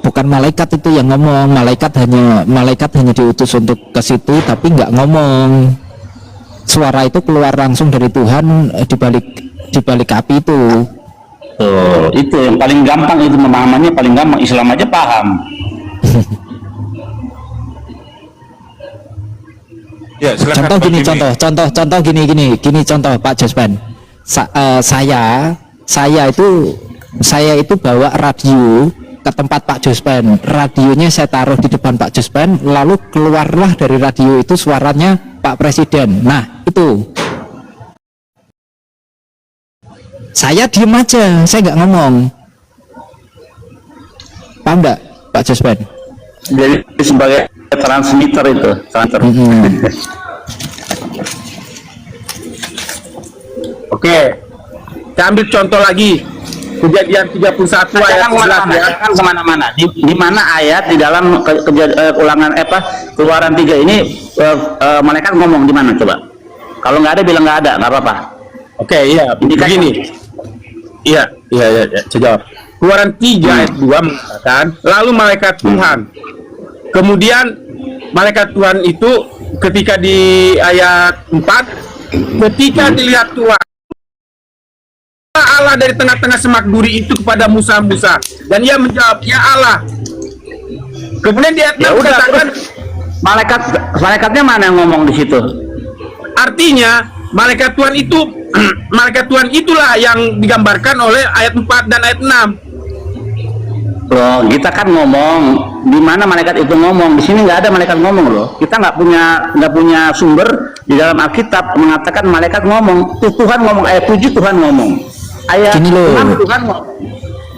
bukan malaikat itu yang ngomong. Malaikat hanya diutus untuk ke situ, tapi nggak ngomong. Suara itu keluar langsung dari Tuhan di balik api itu. Tuh, itu yang paling gampang, itu pemahamannya paling gampang. Islam aja paham. Ya, silakan, Contoh Pak gini, Jimmy. contoh gini contoh Pak Jospan. Saya itu bawa radio ke tempat Pak Jospan. Radionya saya taruh di depan Pak Jospan, lalu keluarlah dari radio itu suaranya Pak Presiden. Nah, itu. Saya diem aja, saya nggak ngomong. Paham nggak, Pak Jospan? Jadi sebagai transmitter itu, transmitter. Oke, kita ambil contoh lagi. Kejadian 31 ayat 11 ya. Jangan kemana-mana. Di mana ayat di dalam ulangan Keluaran 3 ini malaikat ngomong di mana coba? Kalau nggak ada bilang nggak ada, nggak apa-apa. Oke, iya. Begini. Iya, saya jawab. Keluaran 3 ayat 2 mengatakan, lalu malaikat Tuhan. Kemudian malaikat Tuhan itu ketika di ayat 4, ketika dilihat Tuhan Allah dari tengah-tengah semak duri itu kepada Musa, dan ia menjawab, ya Allah. Kemudian di ayat 6 katakan, malaikatnya mana yang ngomong di situ? artinya malaikat Tuhan itulah yang digambarkan oleh ayat 4 dan ayat 6. Loh, kita kan ngomong di mana malaikat itu ngomong. Di sini nggak ada malaikat ngomong loh. Kita nggak punya sumber di dalam Alkitab mengatakan malaikat ngomong. Tuhan ngomong, ayat 7 Tuhan ngomong. Ayat Gini loh. 6 Tuhan ngomong.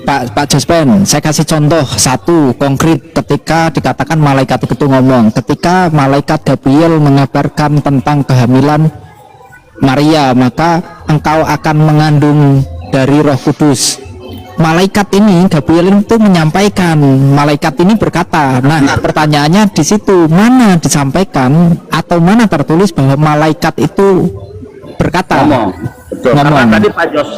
Pak Jospen, saya kasih contoh satu konkret ketika dikatakan malaikat itu ngomong. Ketika malaikat Gabriel mengabarkan tentang kehamilan Maria, maka engkau akan mengandung dari Roh Kudus. Malaikat ini, Gabriel itu menyampaikan, malaikat ini berkata. Nah, pertanyaannya di situ, mana disampaikan atau mana tertulis bahwa malaikat itu berkata? Ngomong. Betul.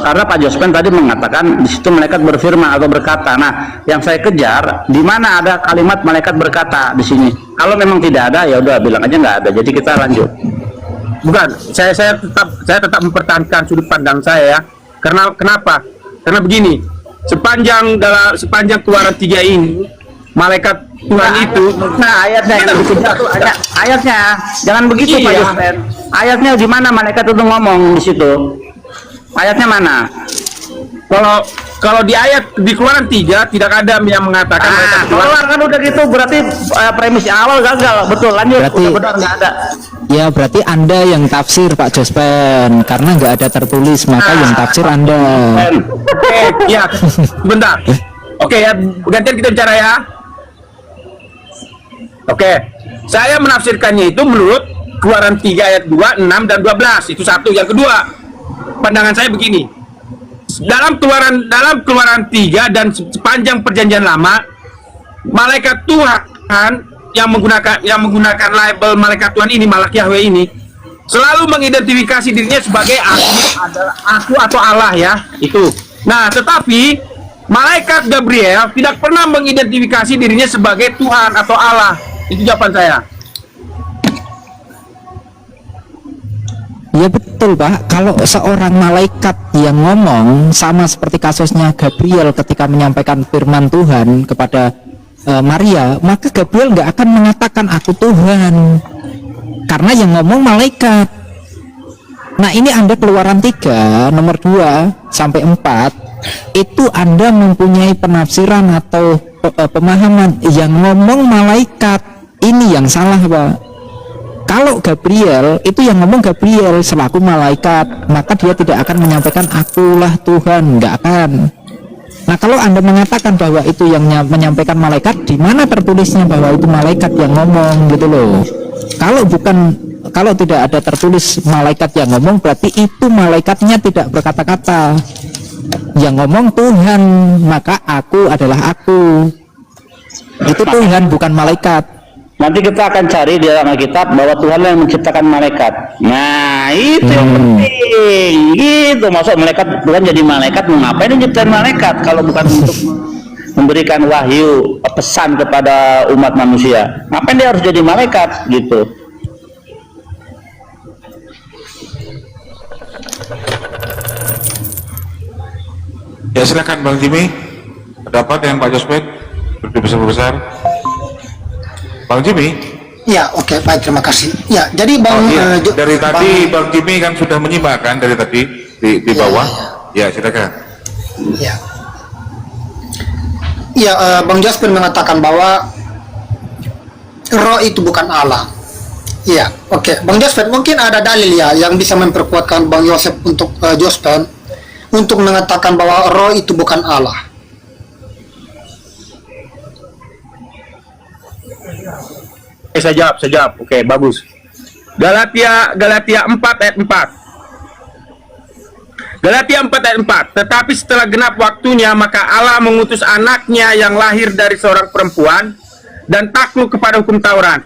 Karena Pak Jospen tadi mengatakan di situ malaikat berfirman atau berkata. Nah, yang saya kejar di mana ada kalimat malaikat berkata di sini. Kalau memang tidak ada, ya udah bilang aja nggak ada. Jadi kita lanjut. Bukan, saya tetap mempertahankan sudut pandang saya ya. Kenapa? Karena begini, sepanjang Keluaran 3 ini malaikat Tuhan itu, ayatnya yang dikejar tuh ayatnya. Jangan begitu Pak Jospen. Ayatnya di mana malaikat itu ngomong di situ? Ayatnya mana? Kalau di ayat di Keluaran 3 tidak ada yang mengatakan malaikat Tuhan. Keluar kan udah gitu, berarti premis awal gagal. Betul, lanjut. Berarti, udah benar nggak ada. Ya berarti Anda yang tafsir Pak Jospen, karena nggak ada tertulis, maka yang tafsir Anda. Oke, ya, bentar. Oke ya, gantian kita bicara ya. Oke, saya menafsirkannya itu menurut Keluaran 3 ayat 2, 6 dan 12. Itu satu. Yang kedua, pandangan saya begini. Dalam Keluaran 3 dan sepanjang Perjanjian Lama, malaikat Tuhan yang menggunakan label malaikat Tuhan ini, Malak Yahweh ini, selalu mengidentifikasi dirinya sebagai aku atau Allah ya, itu. Nah, tetapi malaikat Gabriel tidak pernah mengidentifikasi dirinya sebagai Tuhan atau Allah. Itu jawaban saya. Ya betul Pak, kalau seorang malaikat yang ngomong sama seperti kasusnya Gabriel ketika menyampaikan firman Tuhan kepada Maria, maka Gabriel nggak akan mengatakan aku Tuhan, karena yang ngomong malaikat. Nah ini Anda Keluaran 3 nomor 2 sampai 4 itu Anda mempunyai penafsiran atau pemahaman yang ngomong malaikat. Ini yang salah Pak. Kalau Gabriel itu yang ngomong Gabriel selaku malaikat, maka dia tidak akan menyampaikan akulah Tuhan, nggak akan. Nah kalau Anda mengatakan bahwa itu yang menyampaikan malaikat, di mana tertulisnya bahwa itu malaikat yang ngomong gitu loh. Kalau tidak ada tertulis malaikat yang ngomong, berarti itu malaikatnya tidak berkata-kata. Yang ngomong Tuhan, maka aku adalah aku. Itu Tuhan, bukan malaikat. Nanti kita akan cari di dalam Alkitab bahwa Tuhan yang menciptakan malaikat. Nah, itu yang penting. Gitu, masuk malaikat Tuhan jadi malaikat, mau ngapain dia ciptain malaikat kalau bukan untuk memberikan wahyu pesan kepada umat manusia. Ngapain dia harus jadi malaikat gitu? Ya silakan Bang Jimmy, pendapat dengan Pak Jospet, besar-besar. Bang Jimmy. Ya, oke, baik, terima kasih. Ya, jadi Bang dari tadi Bang Jimmy kan sudah menyimak kan dari tadi di bawah. Ya, silakan. Ya. Ya, Bang Jospin mengatakan bahwa roh itu bukan Allah. Iya, oke. Bang Jospin, mungkin ada dalil ya yang bisa memperkuatkan Bang Yosef untuk Jospin untuk mengatakan bahwa roh itu bukan Allah. Saya jawab. Oke, bagus. Galatia 4 ayat 4. Galatia 4 ayat 4. Tetapi setelah genap waktunya, maka Allah mengutus anaknya yang lahir dari seorang perempuan dan takluk kepada hukum Taurat.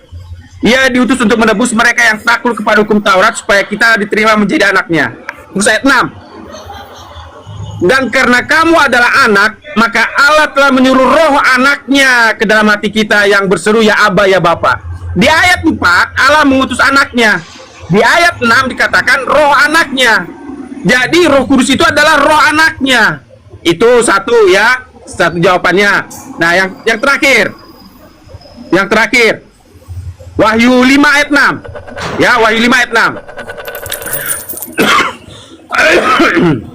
Ia diutus untuk menebus mereka yang takluk kepada hukum Taurat supaya kita diterima menjadi anaknya. Terus ayat 6. Dan karena kamu adalah anak, maka Allah telah menyuruh roh anaknya ke dalam hati kita yang berseru, ya Aba, ya Bapa. Di ayat 4 Allah mengutus anaknya. Di ayat 6 dikatakan roh anaknya. Jadi Roh Kudus itu adalah roh anaknya. Itu satu ya, satu jawabannya. Nah, yang terakhir. Yang terakhir. Wahyu 5 ayat 6. Ya, Wahyu 5 ayat 6.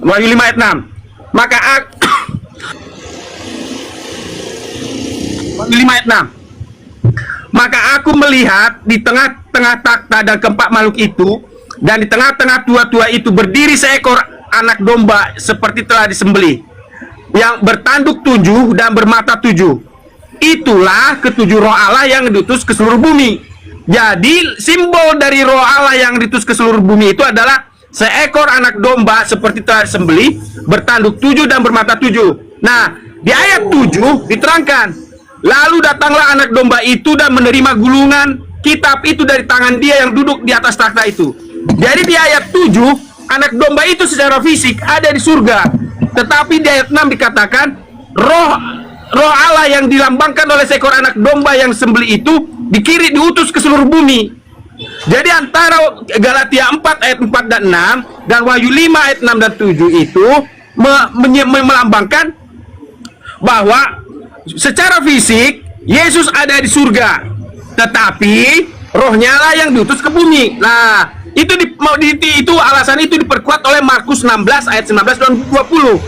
Wahyu 5 ayat 6. Maka Wahyu 5 ayat 6. Maka aku melihat di tengah-tengah takhta dan keempat makhluk itu, dan di tengah-tengah tua-tua itu berdiri seekor anak domba seperti telah disembelih, yang bertanduk 7 dan bermata 7. Itulah ketujuh roh Allah yang diutus ke seluruh bumi. Jadi simbol dari roh Allah yang diutus ke seluruh bumi itu adalah seekor anak domba seperti telah disembelih, bertanduk 7 dan bermata 7. Nah, di ayat 7 diterangkan, lalu datanglah anak domba itu dan menerima gulungan kitab itu dari tangan dia yang duduk di atas takhta itu. Jadi di ayat 7 anak domba itu secara fisik ada di surga. Tetapi di ayat 6 dikatakan roh Allah yang dilambangkan oleh seekor anak domba yang disembelih itu diutus ke seluruh bumi. Jadi antara Galatia 4 ayat 4 dan 6 dan Wahyu 5 ayat 6 dan 7 itu melambangkan bahwa secara fisik Yesus ada di surga, tetapi rohnya lah yang diutus ke bumi. Nah, itu alasan itu diperkuat oleh Markus 16 ayat 19 dan 20.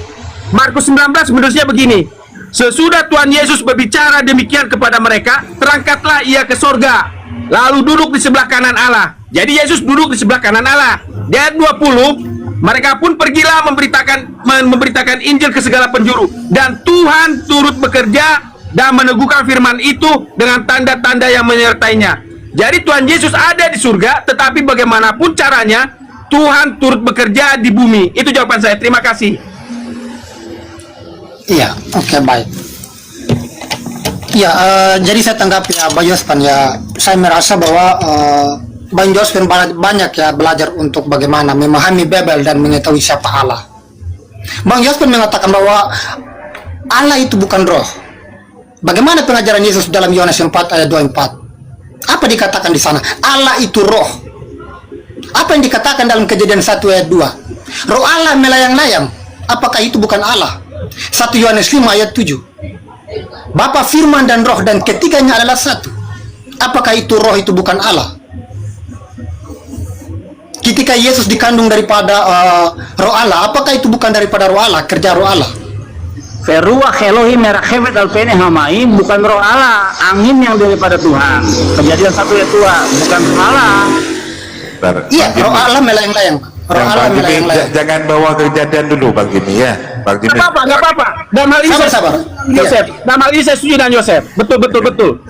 Markus 19 menulisnya begini: sesudah Tuhan Yesus berbicara demikian kepada mereka, terangkatlah ia ke sorga, lalu duduk di sebelah kanan Allah. Jadi Yesus duduk di sebelah kanan Allah. Di ayat 20, mereka pun pergilah memberitakan Injil ke segala penjuru, dan Tuhan turut bekerja dan meneguhkan firman itu dengan tanda-tanda yang menyertainya. Jadi Tuhan Yesus ada di surga, tetapi bagaimanapun caranya Tuhan turut bekerja di bumi. Itu jawaban saya. Terima kasih. Iya, oke, baik. Ya, jadi saya tanggapi ya Bang Yospan ya. Saya merasa bahwa Bang Yospan banyak ya belajar untuk bagaimana memahami Babel dan mengetahui siapa Allah. Bang Yospan mengatakan bahwa Allah itu bukan roh. Bagaimana pengajaran Yesus dalam Yohanes 4 ayat 24? Apa dikatakan di sana? Allah itu roh. Apa yang dikatakan dalam Kejadian 1 ayat 2? Roh Allah melayang-layang. Apakah itu bukan Allah? 1 Yohanes 5 ayat 7. Bapa, firman dan roh dan ketiganya adalah satu. Apakah itu roh itu bukan Allah? Ketika Yesus dikandung daripada roh Allah, apakah itu bukan daripada roh Allah, kerja roh Allah? Feruah Elohim merakhevet alpene hamai, bukan roh Allah, angin yang daripada Tuhan. Kejadian 1 ayat 2, bukan roh Allah. Iya, roh Allah melayang-layang. Roh Allah melayang-layang. Jangan bawa kejadian dulu Bang Jimmy ya. Bang Jimmy. Nggak apa-apa. Dalam hal ini Sabar. Yosef, dalam hal ini saya setuju dengan Yosef. Betul.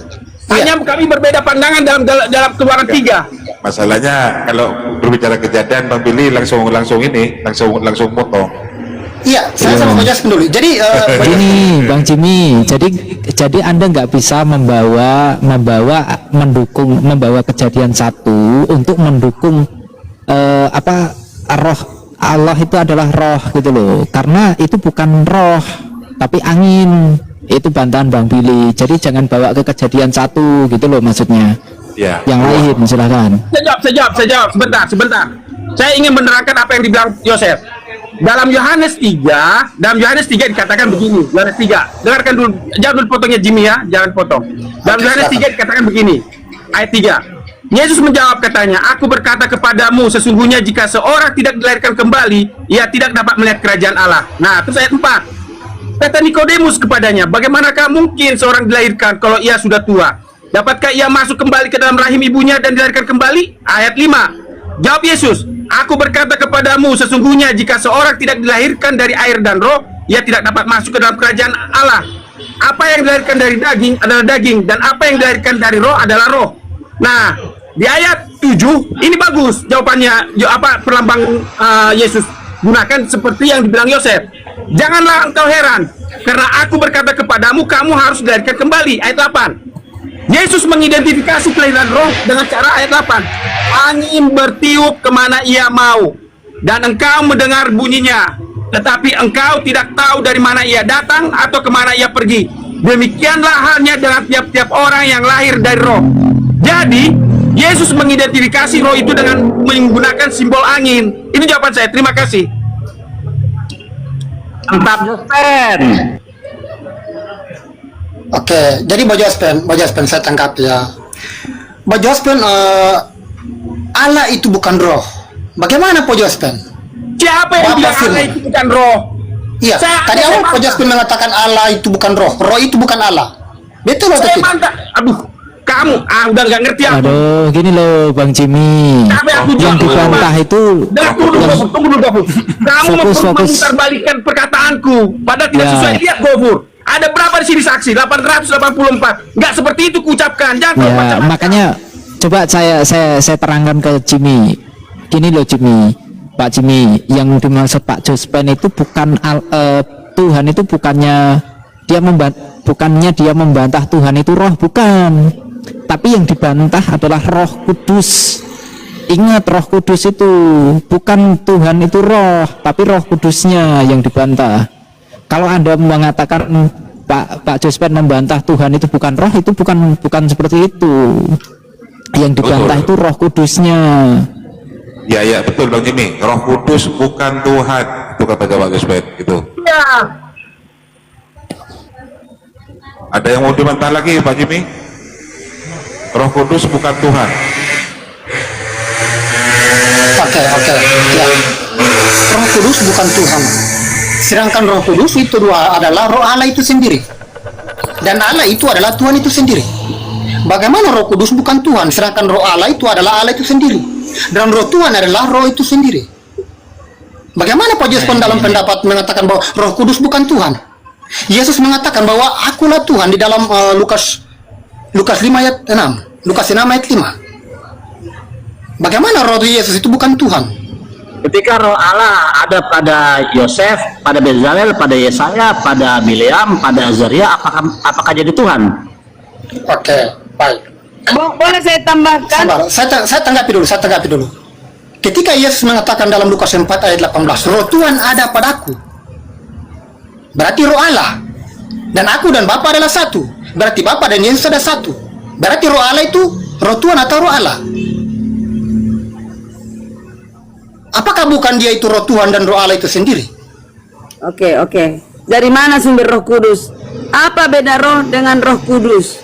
Hanya kami berbeda pandangan dalam Keluaran 3. Masalahnya kalau berbicara kejadian Bang Billy langsung motong. Iya, saya sama Bang Yospan dulu. Jadi Begini Bang Jimmy, jadi Anda nggak bisa membawa kejadian 1 untuk mendukung roh Allah itu adalah roh gitu loh, karena itu bukan roh tapi angin. Itu bantahan Bang Billy. Jadi jangan bawa ke kejadian 1 gitu loh maksudnya. Ya. Yang lain silakan. Saya jawab, sebentar. Saya ingin menerangkan apa yang dibilang Yosef. Dalam Yohanes 3 dikatakan begini. Yohanes 3, dengarkan dulu, jangan dulu potongnya Jimmy ya, jangan potong. Dalam Yohanes 3 dikatakan begini, ayat 3. Yesus menjawab katanya, aku berkata kepadamu, sesungguhnya jika seorang tidak dilahirkan kembali, ia tidak dapat melihat kerajaan Allah. Nah, terus ayat 4. Kata Nikodemus kepadanya, bagaimanakah mungkin seorang dilahirkan kalau ia sudah tua? Dapatkah ia masuk kembali ke dalam rahim ibunya dan dilahirkan kembali? Ayat 5. Jawab Yesus, aku berkata kepadamu, sesungguhnya jika seorang tidak dilahirkan dari air dan roh, ia tidak dapat masuk ke dalam kerajaan Allah. Apa yang dilahirkan dari daging adalah daging, dan apa yang dilahirkan dari roh adalah roh. Nah, di ayat 7, ini bagus jawabannya, perlambang Yesus gunakan seperti yang dibilang Yosef. Janganlah engkau heran, karena aku berkata kepadamu, kamu harus dilahirkan kembali. Ayat 8. Yesus mengidentifikasi kelahiran roh dengan cara ayat 8. Angin bertiup kemana ia mau, dan engkau mendengar bunyinya, tetapi engkau tidak tahu dari mana ia datang atau kemana ia pergi. Demikianlah halnya dengan tiap-tiap orang yang lahir dari roh. Jadi, Yesus mengidentifikasi roh itu dengan menggunakan simbol angin. Ini jawaban saya, terima kasih. Mantap, Josten. Oke, jadi Bang Jospen saya tangkap ya. Bang Jospen, Allah itu bukan roh. Bagaimana Bang Jospen? Siapa yang bilang Allah itu bukan roh? Iya, tadi awal Bang Jospen mengatakan Allah itu bukan roh. Roh itu bukan Allah. Betul atau Saya tidak? mantap. Aduh, kamu udah nggak ngerti aku. Aduh, gini loh Bang Jimmy. Yang dibantah itu Tunggu dulu, Gofur. Kamu Fokus. memutarbalikkan perkataanku, padahal tidak Ya. sesuai. Lihat, Gofur. Ada berapa di sini saksi? 884. Nggak seperti itu kuucapkan. Jangan kau ya, macam-macam. makanya coba saya terangkan ke Jimmy. Gini loh Jimmy, Pak Jimmy, yang dimaksud Pak Jospen itu bukan Tuhan itu bukannya dia membantah Tuhan itu roh, bukan. Tapi yang dibantah adalah Roh Kudus. Ingat, Roh Kudus itu bukan Tuhan itu roh, tapi Roh Kudusnya yang dibantah. Kalau Anda mengatakan Pak Jospen membantah Tuhan itu bukan roh, itu bukan seperti itu. Yang dibantah Betul. itu Roh Kudusnya. Ya betul Bang Jimmy. Roh Kudus bukan Tuhan. Itu kata Pak Jospen itu. Ya. Ada yang mau dibantah lagi Pak Jimmy? Roh Kudus bukan Tuhan. Oke, ya. Roh Kudus bukan Tuhan. Sedangkan Roh Kudus itu adalah Roh Allah itu sendiri. Dan Allah itu adalah Tuhan itu sendiri. Bagaimana Roh Kudus bukan Tuhan, sedangkan Roh Allah itu adalah Allah itu sendiri. Dan Roh Tuhan adalah Roh itu sendiri. Bagaimana Pak Jospen dalam pendapat mengatakan bahwa Roh Kudus bukan Tuhan? Yesus mengatakan bahwa akulah Tuhan di dalam Lukas 5 ayat 6. Lukas 6 ayat 5. Bagaimana Roh Yesus itu bukan Tuhan? Ketika roh Allah ada pada Yosef, pada Bezalel, pada Yesaya, pada Bileam, pada Azaria, apakah jadi Tuhan? Oke, baik. Boleh saya tambahkan? Sabar, saya tanggapi dulu. Ketika Yesus mengatakan dalam Lukas 4 ayat 18, roh Tuhan ada padaku, berarti roh Allah. Dan aku dan Bapa adalah satu, berarti Bapa dan Yesus ada satu. Berarti roh Allah itu roh Tuhan atau roh Allah? Apakah bukan dia itu roh Tuhan dan roh Allah itu sendiri? Oke. Dari mana sumber Roh Kudus? Apa beda roh dengan Roh Kudus?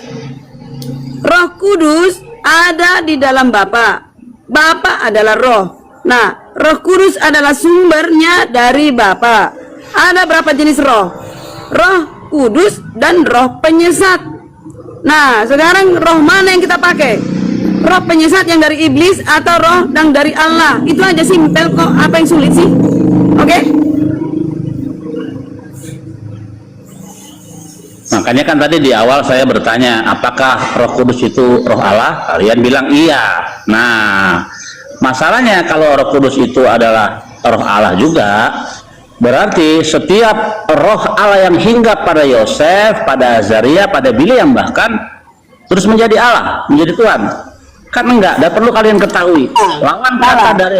Roh Kudus ada di dalam Bapa. Bapa adalah roh. Nah, Roh Kudus adalah sumbernya dari Bapa. Ada berapa jenis roh? Roh Kudus dan roh penyesat. Nah, sekarang roh mana yang kita pakai? Roh penyesat yang dari iblis atau roh yang dari Allah? Itu aja simpel kok. Apa yang sulit sih? Oke? Makanya kan tadi di awal saya bertanya, apakah Roh Kudus itu roh Allah? Kalian bilang iya. Nah, masalahnya kalau Roh Kudus itu adalah roh Allah juga, berarti setiap roh Allah yang hinggap pada Yosef, pada Azaria, pada Bileam bahkan terus menjadi Allah, menjadi Tuhan. Kan enggak, dan perlu kalian ketahui, lawan kata dari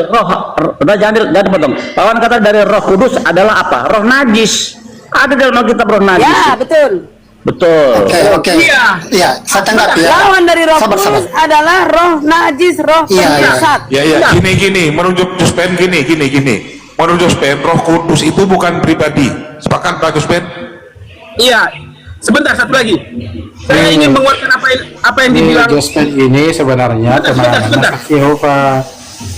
jangan dipotong. Lawan kata dari Roh Kudus adalah apa? Roh najis. Ada dalam Alkitab roh najis. Ya, betul. Betul. Oke. Iya. Iya, saya tanggapi ya. Lawan dari roh Sabar, kudus sabar. adalah roh najis, roh Iya, iya. pengisat. Ya, gini, menurut Jospen gini. Menurut Jospen, Roh Kudus itu bukan pribadi. Sepakat Pak Jospen? Iya. Sebentar, satu lagi. Saya ingin menguatkan apa yang dibilang. Jospen ini sebenarnya Sebentar. saksi Yehova.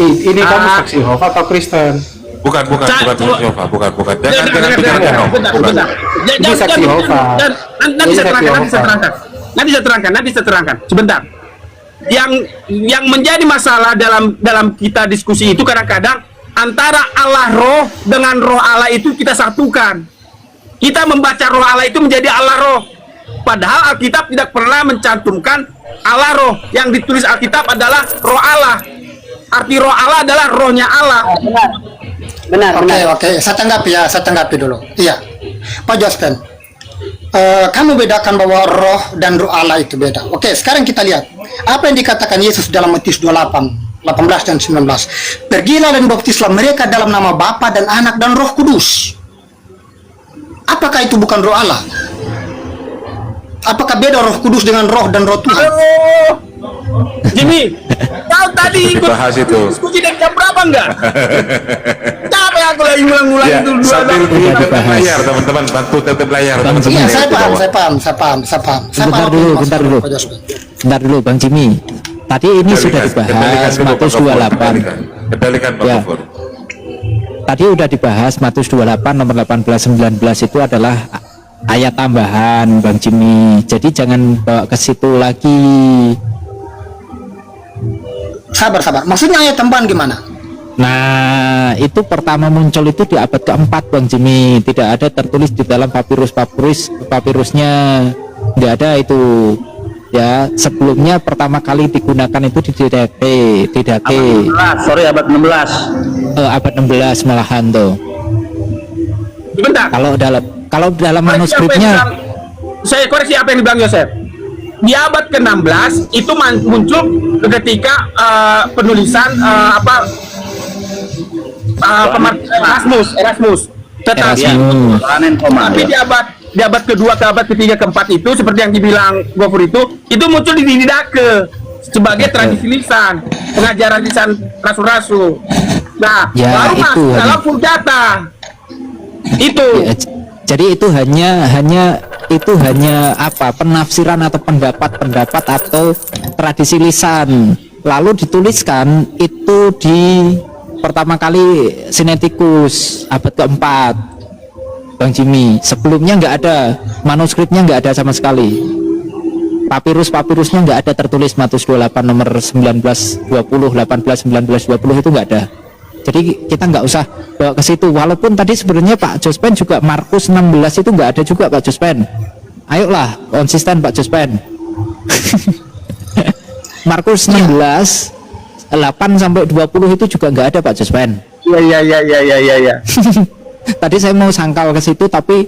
Ini kamu saksi Yehova atau Kristen? Bukan saksi Yehova, bukan. Jangan bicara no. Sebentar. Ini saksi Yehova. Nanti saya terangkan. Sebentar. Yang menjadi masalah dalam kita diskusi itu kadang-kadang antara Allah roh dengan roh Allah itu kita satukan. Kita membaca roh Allah itu menjadi Allah roh. Padahal Alkitab tidak pernah mencantumkan Allah roh. Yang ditulis Alkitab adalah roh Allah. Arti roh Allah adalah rohnya Allah. Benar. Oke. Saya tanggapi dulu. Iya. Pak Jospen, kamu bedakan bahwa roh dan roh Allah itu beda. Oke, sekarang kita lihat apa yang dikatakan Yesus dalam Matius 28, 18 dan 19. Pergilah dan baptislah mereka dalam nama Bapa dan Anak dan Roh Kudus. Apakah itu bukan roh Allah? Apakah beda Roh Kudus dengan roh dan roh Tuhan? Halo, Jimmy, kau tadi ikut Bahas itu. diskusi dari jam berapa enggak? Capek aku lagi ngulang-ngulang Ya, itu sambil Udah tetap dibahas. layar teman-teman, bantu tetap layar Bang teman-teman. Iya, Jimmy. saya Di paham. bawah. Bentar dulu. Pak Jospen. Bentar dulu Bang Jimmy. Tadi ini sudah dibahas Matius 28. Kendalikan Pak Ya. Gofur. Tadi udah dibahas Matius 28 nomor 18 19 itu adalah ayat tambahan Bang Jimmy. Jadi jangan bawa ke situ lagi. Sabar. Maksudnya ayat tambahan gimana? Nah, itu pertama muncul itu di abad keempat Bang Jimmy. Tidak ada tertulis di dalam papirusnya. Nggak ada itu. Ya, sebelumnya pertama kali digunakan itu di Didache. Abad 16. Abad 16 malahan tuh. Sebentar. Kalau dalam manuskripnya Saya koreksi apa yang dibilang Yosef. Di abad ke-16 itu muncul ketika penulisan Erasmus. Tetapi Erasmus. di abad kedua ke abad ketiga keempat itu seperti yang dibilang Gofur itu muncul di Didache sebagai tradisi lisan, pengajaran lisan rasul-rasul. Nah, Ya, baru itu masuk dalam hanya- Vulgata. Itu. Ya, jadi itu hanya apa, penafsiran atau pendapat atau tradisi lisan, lalu dituliskan itu di pertama kali Sinaiticus abad keempat Bang Jimmy. Sebelumnya nggak ada, manuskripnya nggak ada sama sekali, papirusnya nggak ada tertulis Matius 28 nomor 19-20, 18-19-20 itu nggak ada. Jadi kita nggak usah bawa ke situ. Walaupun tadi sebenarnya Pak Jospen juga Markus 16 itu nggak ada juga Pak Jospen. Ayolah konsisten Pak Jospen. Markus 16 8 sampai 20 itu juga nggak ada Pak Jospen. Iya. Tadi saya mau sangkal ke situ, tapi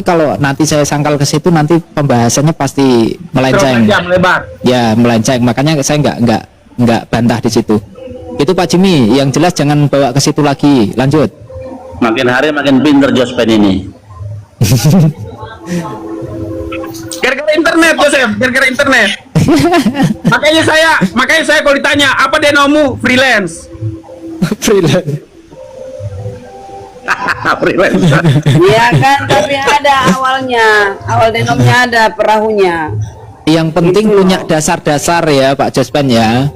kalau nanti saya sangkal ke situ nanti pembahasannya pasti melenceng. Terus melebar. Ya melenceng, makanya saya nggak bantah di situ. Itu Pak Jimmy, yang jelas jangan bawa ke situ lagi. Lanjut. Makin hari makin pinter Jospen ini. Gara-gara internet, Joseph, gara-gara internet. makanya saya kalau ditanya apa denomu freelance. Freelance. Iya kan, tapi ada awalnya, awal denomnya ada perahunya. Yang penting punya dasar-dasar ya Pak Jospen ya.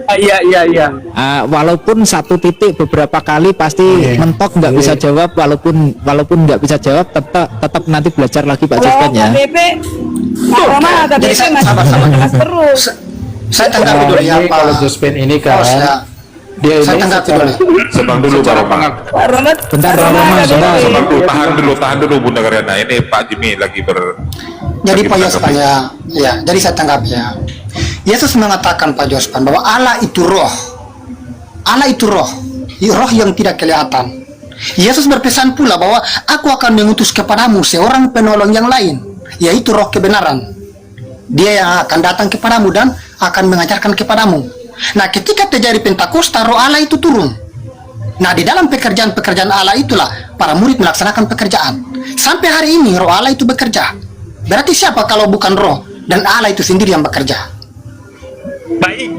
Iya. Walaupun satu titik beberapa kali pasti mentok nggak bisa jawab, walaupun nggak bisa jawab tetap nanti belajar lagi Pak Jospen ya. KBP, Pak Roma KBP Jadi masih sabar. kelas terus. Saya tanggapi dulu ya Ini Pak. kalau Jospen ini kan Oh, dia saya ini tanggapi secara, dulu. Sebang dulu Pak Roma. Pak Roma, Bentar, Pak Roma Roma, KBP. bentar. Sebang dulu, tahan dulu Bunda Karyana. Ini Pak Jimmy lagi Jadi lagi Pak menanggapi. Jospan ya, jadi saya tanggapi ya. Yesus mengatakan Pak Jospan bahwa Allah itu roh. Allah itu roh yang tidak kelihatan. Yesus berpesan pula bahwa aku akan mengutus kepadamu seorang penolong yang lain, yaitu roh kebenaran. Dia yang akan datang kepadamu dan akan mengajarkan kepadamu. Nah, ketika terjadi Pentakosta, roh Allah itu turun. Nah, di dalam pekerjaan-pekerjaan Allah itulah para murid melaksanakan pekerjaan. Sampai hari ini roh Allah itu bekerja. Berarti siapa kalau bukan roh dan Allah itu sendiri yang bekerja? Baik,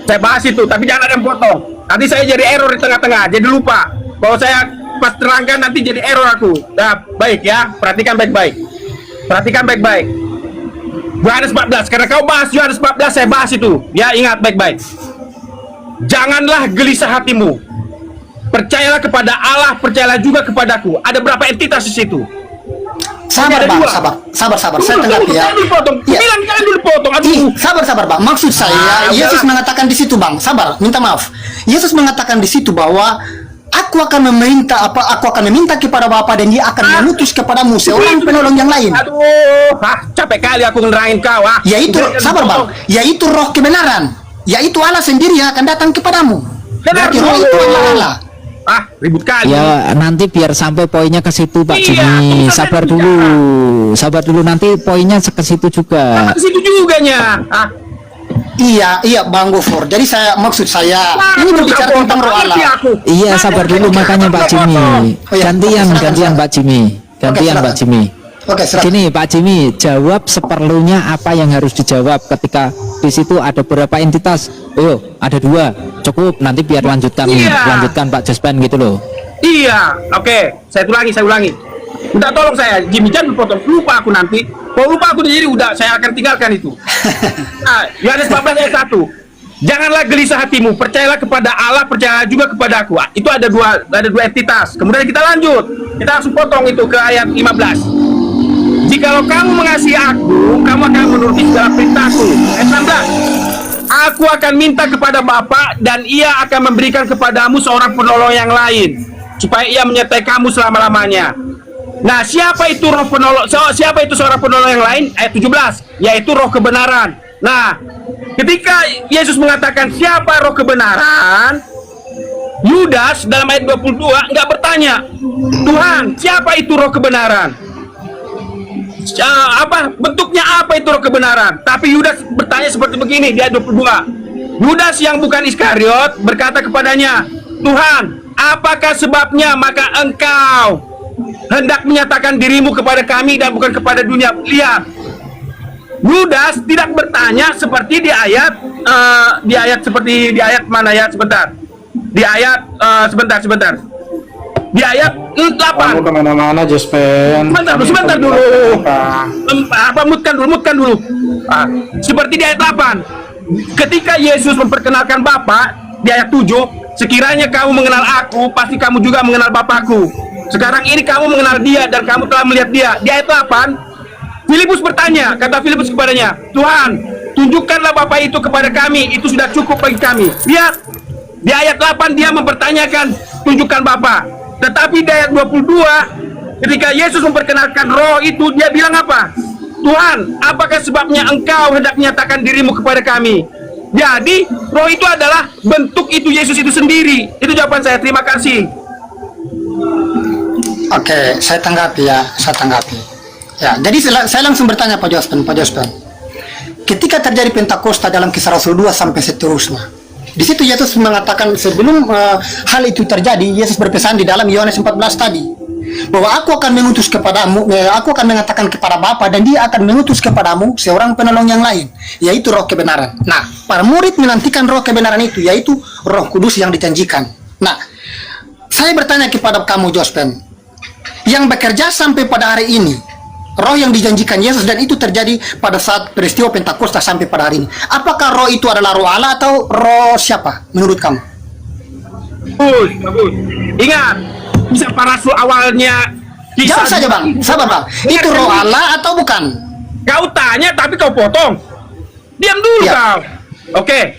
saya bahas itu, tapi jangan ada yang potong. Nanti saya jadi error di tengah-tengah, jadi lupa. Bahwa saya pas terangkan nanti jadi error aku. Nah, baik ya, perhatikan baik-baik. Perhatikan baik-baik. Yohanes 14, karena kau bahas Yohanes 14, saya bahas itu. Ya, ingat baik-baik. Janganlah gelisah hatimu. Percayalah kepada Allah, percayalah juga kepadaku. Ada berapa entitas di situ? Sabar Ada bang, dua. sabar. Saya tanggapi ya. Iya. Bilang kalian dulu potong. Aduh. Sabar bang. Maksud saya, Yesus udahlah. mengatakan di situ bang. Sabar, minta maaf. Yesus mengatakan di situ bahwa aku akan meminta kepada Bapa dan Dia akan mengutus kepadamu seorang penolong yang lain. Aduh, capek kali aku nerangin kau. Yaitu, sabar bang, yaitu roh kebenaran. Yaitu Allah sendiri yang akan datang kepadamu. Berarti roh itu adalah Allah. Ribut kali. Ya nanti biar sampai poinnya ke situ Pak Iya, Jimmy. terus Sabar saya dulu nanti poinnya ke situ juga. Ke situ juga nya. Iya Bang Gofur. Jadi maksud saya ini berbicara tentang roh Allah. Iya sabar dulu makanya Pak Jimmy. Oh, iya. Gantian Silakan. Pak Jimmy. Gantian silakan. Pak Jimmy. Oke, silakan. Gini Pak Jimmy, jawab seperlunya apa yang harus dijawab ketika di situ ada berapa entitas. Oh, ada 2. Cukup, nanti biar lanjutkan Pak Jospan gitu loh. Iya, oke. Saya ulangi. Udah tolong saya, Jimmy jangan potong. Lupa aku nanti. Kalau lupa aku jadi udah saya akan tinggalkan itu. Yohanes 14 ayat 1. Janganlah gelisah hatimu, percayalah kepada Allah, percayalah juga kepada aku. Itu ada dua entitas. Kemudian kita lanjut. Kita langsung potong itu ke ayat 15. Jikalau kamu mengasihi aku, kamu akan menuruti segala perintahku. Ayat 16. Aku akan minta kepada Bapa dan Ia akan memberikan kepadamu seorang penolong yang lain, supaya Ia menyertai kamu selama-lamanya. Nah, siapa itu roh penolong? Siapa itu seorang penolong yang lain? Ayat 17, yaitu roh kebenaran. Nah, ketika Yesus mengatakan siapa roh kebenaran, Yudas dalam ayat 22 nggak bertanya, Tuhan, siapa itu roh kebenaran? Bentuknya apa itu roh kebenaran? Tapi Yudas bertanya seperti begini di ayat 22. Yudas yang bukan Iskariot berkata kepadanya, Tuhan, apakah sebabnya maka engkau hendak menyatakan dirimu kepada kami dan bukan kepada dunia? Lihat, Yudas tidak bertanya seperti di ayat mana ya? Sebentar. Di ayat sebentar. Di ayat 8. Kamu kemana-mana, Jospen. Sebentar dulu. Mutkan dulu. Seperti di ayat 8. Ketika Yesus memperkenalkan Bapa di ayat 7, sekiranya kamu mengenal aku, pasti kamu juga mengenal Bapakku. Sekarang ini kamu mengenal Dia dan kamu telah melihat Dia. Di ayat 8, Filipus bertanya, kata Filipus kepadanya, Tuhan, tunjukkanlah Bapa itu kepada kami, itu sudah cukup bagi kami. Lihat, di ayat 8 dia mempertanyakan, tunjukkan Bapa. Tetapi di ayat 22, ketika Yesus memperkenalkan roh itu, dia bilang apa? Tuhan, apakah sebabnya engkau hendak menyatakan dirimu kepada kami? Jadi, roh itu adalah bentuk itu Yesus itu sendiri. Itu jawaban saya, terima kasih. Oke, saya tanggapi. Ya, jadi saya langsung bertanya Pak Jospan. Ketika terjadi Pentakosta dalam Kisah Rasul 2 sampai seterusnya, di situ Yesus mengatakan sebelum hal itu terjadi, Yesus berpesan di dalam Yohanes 14 tadi bahwa aku akan mengutus kepadamu, aku akan mengatakan kepada Bapa dan Dia akan mengutus kepadamu seorang penolong yang lain, yaitu roh kebenaran. Nah, para murid menantikan roh kebenaran itu, yaitu Roh Kudus yang dijanjikan. Nah, saya bertanya kepada kamu Jospen, yang bekerja sampai pada hari ini, roh yang dijanjikan Yesus dan itu terjadi pada saat peristiwa Pentakosta sampai pada hari ini. Apakah roh itu adalah roh Allah atau roh siapa menurut kamu? Bagus. Ingat, bisa para rasul awalnya. Jawab saja bang, sabar bang. Itu roh Allah atau bukan? Kau tanya tapi kau potong. Diam dulu Ya. kau. Oke.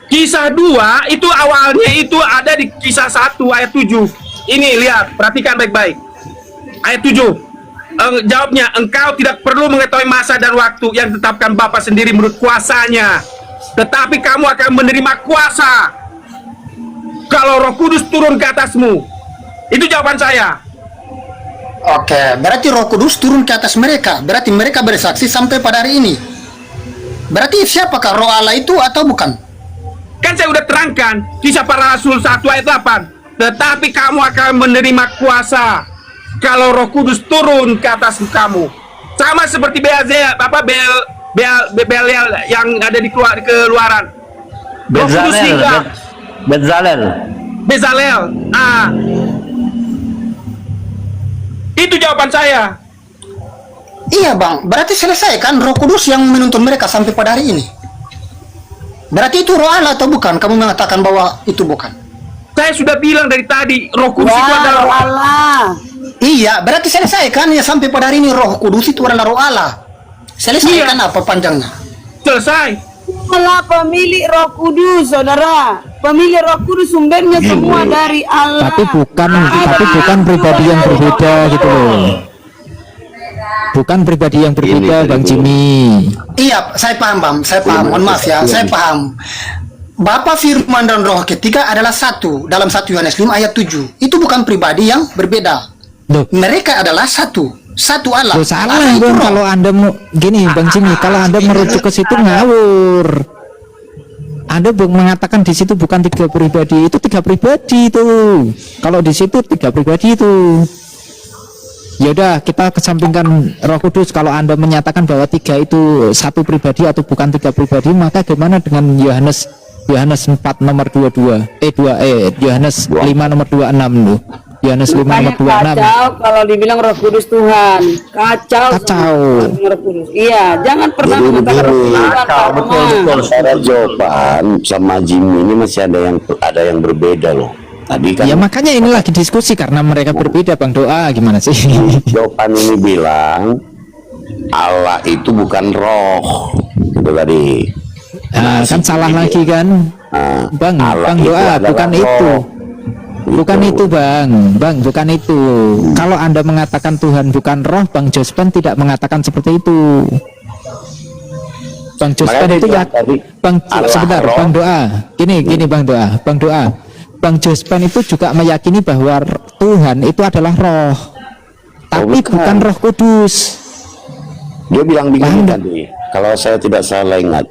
Kisah 2 itu awalnya itu ada di Kisah 1 ayat 7. Ini lihat, perhatikan baik-baik. Ayat 7. Jawabnya, engkau tidak perlu mengetahui masa dan waktu yang ditetapkan Bapa sendiri menurut kuasanya, tetapi kamu akan menerima kuasa kalau Roh Kudus turun ke atasmu. Itu jawaban saya. Oke, berarti Roh Kudus turun ke atas mereka. Berarti mereka bersaksi sampai pada hari ini. Berarti siapakah roh Allah itu atau bukan? Kan saya udah terangkan Kisah Para Rasul 1 ayat 8. Tetapi kamu akan menerima kuasa kalau Roh Kudus turun ke atas kamu. Sama seperti Belial yang ada di keluaran. Roh Kudus tinggal. Bezalel. Itu jawaban saya. Iya bang, berarti selesai kan Roh Kudus yang menuntun mereka sampai pada hari ini. Berarti itu Roh Allah atau bukan? Kamu mengatakan bahwa itu bukan. Saya sudah bilang dari tadi, Roh Kudus itu Ya, adalah roh Roh Allah. Allah. Iya, berarti selesai kan ya sampai pada hari ini Roh Kudus itu adalah Roh Allah. Selesai Iya. kan apa panjangnya? Selesai. Allah pemilik Roh Kudus, saudara. Pemilik Roh Kudus sumbernya semua dari Allah. Tapi bukan pribadi yang berbeda gitu loh. Bukan pribadi yang berbeda, Bang Jimmy. Iya, saya paham bang, saya paham. Mohon maaf ya, saya paham. Bapa, Firman dan Roh ketiga adalah satu dalam 1 Yohanes 5 ayat 7. Itu bukan pribadi yang berbeda. Loh, Mereka adalah satu Allah. loh salah Allah itu Bang Roh. kalau Anda mau gini Bang Jimmy, kalau Anda merujuk ke situ ngawur. Anda mengatakan di situ bukan 3 pribadi, itu 3 pribadi itu. Kalau di situ 3 pribadi itu. Ya udah, kita kesampingkan Roh Kudus. Kalau Anda menyatakan bahwa 3 itu 1 pribadi atau bukan 3 pribadi, maka gimana dengan Yohanes 4 nomor 22? Yohanes 5 nomor 26 loh. Yohanes 5 nomor Makanya 26. kacau kalau dibilang Roh Kudus Tuhan. Kacau. Kacau. semua Roh Kudus. Iya, jangan pernah mengatakan Roh Kudus Tuhan. Karena Cara jawaban sama Jimmy ini masih ada yang berbeda loh. Tadi kan Ya makanya ini lagi diskusi karena mereka berbeda Bang Doa, gimana sih? jawaban ini bilang Allah itu bukan roh, itu tadi. Kan salah lagi kan? Bang Allah Bang itu Doa, adalah bukan roh. itu. Bukan itu Bang, bukan itu. Kalau Anda mengatakan Tuhan bukan roh, Bang Jospan tidak mengatakan seperti itu. Bang Jospan Makanya itu ya, dia tadi, Bang Allah sebentar, roh. Bang Doa. Gini Bang Doa. Bang Jospan itu juga meyakini bahwa Tuhan itu adalah roh, tapi bukan. bukan Roh Kudus. Dia bilang begini Paham tadi, kalau saya tidak salah ingat,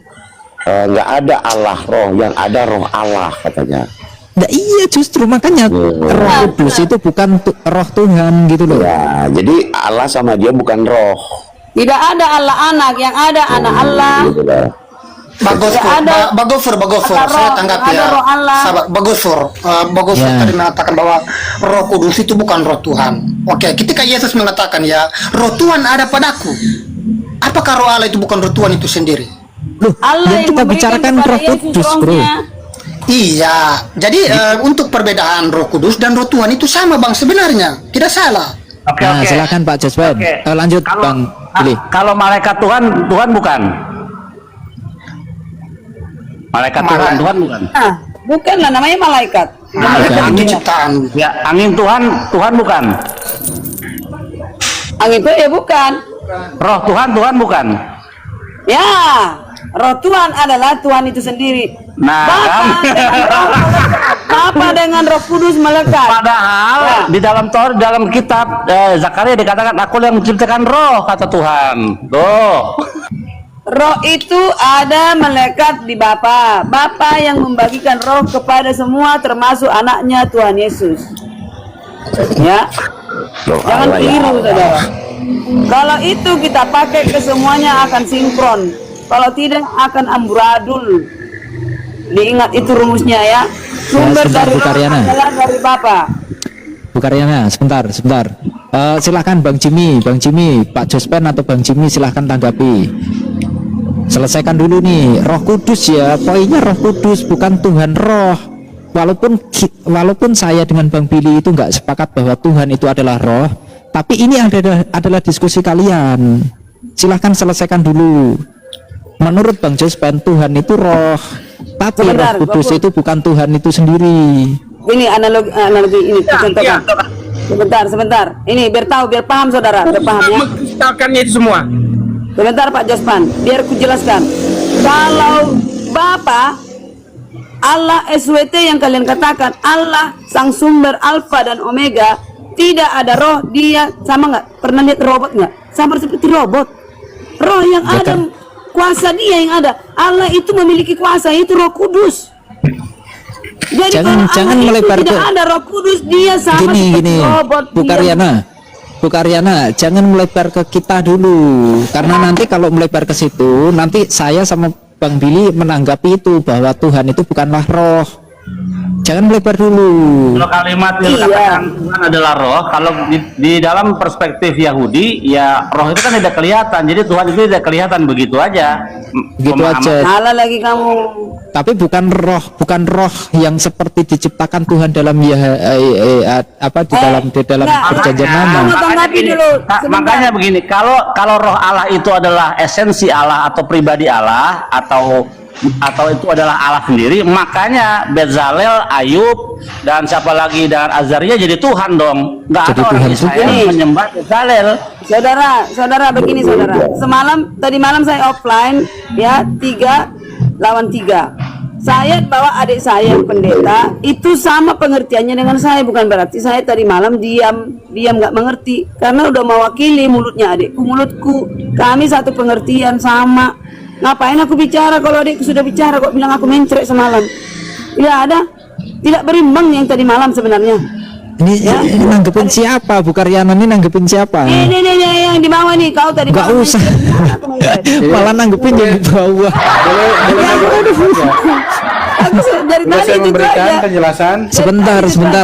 nggak ada Allah roh, yang ada roh Allah katanya. Nah, iya justru makanya Roh Kudus itu bukan roh Tuhan gitu loh. Ya, jadi Allah sama dia bukan roh. tidak ada Allah anak, yang ada anak Allah. Gitu lah. Bagofur, Kata saya roh, tanggapi ada ya. roh Allah. Sahabat Bagofur Ya. tadi mengatakan bahwa Roh Kudus itu bukan roh Tuhan. Oke, ketika Yesus mengatakan ya, Roh Tuhan ada padaku. Apakah roh Allah itu bukan roh Tuhan itu sendiri? Loh, Allah yang kita memberikan bicarakan kepada Roh Yesus Kudus, Bro. rohnya. Iya, jadi untuk perbedaan Roh Kudus dan Roh Tuhan itu sama bang sebenarnya, tidak salah. Nah, silakan Pak Jospan. Lanjut Bang Billy. Kalau malaikat Tuhan bukan. Malaikat Tuhan bukan. Bukanlah namanya malaikat. Itu ciptaan. Ya, angin Tuhan bukan. Angin itu ya bukan. Roh Tuhan bukan. Ya, roh Tuhan adalah Tuhan itu sendiri. Nah, Bapa dengan Roh Kudus melekat. Padahal di dalam Taurat, dalam kitab Zakaria dikatakan aku yang menciptakan roh, kata Tuhan. Tuh. Roh itu ada melekat di Bapa. Bapa yang membagikan roh kepada semua termasuk anaknya Tuhan Yesus. Ya. Roh Jangan Allah ya. keliru, saudara. Kalau itu kita pakai ke semuanya akan sinkron. Kalau tidak akan amburadul. Diingat itu rumusnya ya. Sumber sebentar, dari Bu roh Karyana. adalah dari Bapa. Bu Karyana, sebentar. Silakan Bang Jimmy, Pak Jospan atau Bang Jimmy silahkan tanggapi. Selesaikan dulu nih, Roh Kudus ya, poinnya Roh Kudus bukan Tuhan roh. Walaupun saya dengan Bang Billy itu nggak sepakat bahwa Tuhan itu adalah roh, tapi ini adalah diskusi kalian. Silahkan selesaikan dulu. Menurut Bang Jospan Tuhan itu roh, tapi Sebentar, Roh Kudus Bapak. itu bukan Tuhan itu sendiri. Ini analogi ini contohkan. Sebentar. Ini biar paham saudara, biar paham ya. Mengkristalkannya itu semua. Sebentar Pak Jospan, biar ku jelaskan. Kalau Bapa Allah SWT yang kalian katakan Allah sang sumber alfa dan omega, tidak ada roh, dia sama nggak? Pernah lihat robot nggak? Sama seperti robot. Roh yang ada, kuasa dia yang ada. Allah itu memiliki kuasa, itu Roh Kudus. Jadi Jangan kalau Allah itu melebar tidak ke- ada Roh Kudus, dia sama seperti Gini, robot. Bu dia- Karyana, Bu Karyana, jangan melebar ke kita dulu, karena nanti kalau melebar ke situ, nanti saya sama Bang Billy menanggapi itu bahwa Tuhan itu bukanlah roh. Jangan melebar dulu. Kalau kalimat yang dikatakan Tuhan adalah roh, kalau di dalam perspektif Yahudi, ya roh itu kan tidak kelihatan. Jadi Tuhan itu tidak kelihatan begitu aja. Gitu aja. Salah lagi kamu. Tapi bukan roh yang seperti diciptakan Tuhan dalam di dalam enggak. perjanjian lama. Kamu tanggapi dulu. Sebentar. Makanya begini, kalau roh Allah itu adalah esensi Allah atau pribadi Allah atau itu adalah Allah sendiri, makanya Bezalel, Ayub, dan siapa lagi dengan Azaria jadi Tuhan dong. Nggak ada orang Israel yang menyembah Bezalel. Saudara begini saudara. Tadi malam saya offline ya 3 lawan 3. Saya bawa adik saya pendeta itu sama pengertiannya dengan saya, bukan berarti saya tadi malam diam nggak mengerti karena udah mewakili mulutnya adikku, mulutku, kami satu pengertian sama. Ngapain aku bicara kalau adikku sudah bicara kok bilang aku mencret semalam? Ya ada, tidak berimbang yang tadi malam sebenarnya. Ini nanggepin siapa? Bu Karyana ini nanggepin siapa? Ini yang di bawah nih, kau tadi. Nggak usah. Malah nanggepin yang di bawah. Aku dari tadi Saya itu memberikan aja. penjelasan. Sebentar